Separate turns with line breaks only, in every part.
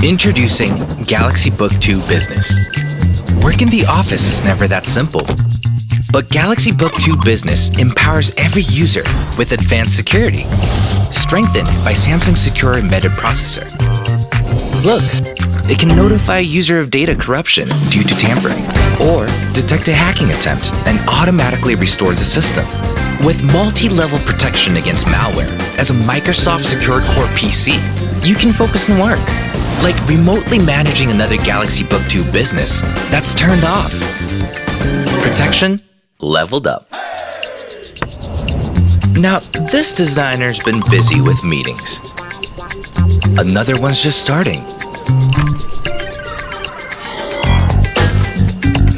Introducing Galaxy Book2 Business. Work in the office is never that simple. But Galaxy Book2 Business empowers every user with advanced security, strengthened by Samsung's secure embedded processor. Look, it can notify a user of data corruption due to tampering, or detect a hacking attempt and automatically restore the system. With multi-level protection against malware as a Microsoft secured core PC, you can focus on work, like remotely managing another Galaxy Book2 business that's turned off. Protection leveled up. Now, this designer's been busy with meetings. Another one's just starting.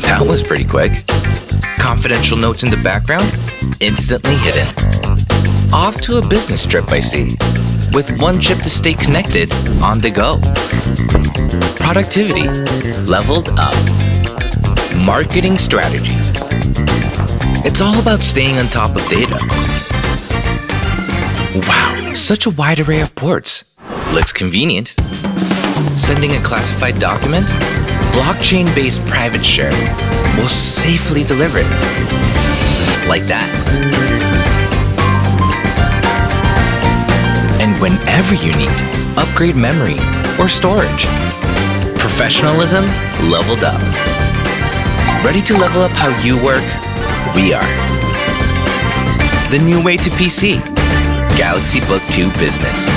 That was pretty quick. Confidential notes in the background, instantly hidden. Off to a business trip, I see, with one chip to stay connected on the go. Productivity leveled up. Marketing strategy. It's all about staying on top of data. Wow, such a wide array of ports. Looks convenient. Sending a classified document? Blockchain-based private share will safely deliver it. Like that. And whenever you need, upgrade memory or storage. Professionalism leveled up. Ready to level up how you work? We are. The new way to PC. Galaxy Book2 Business.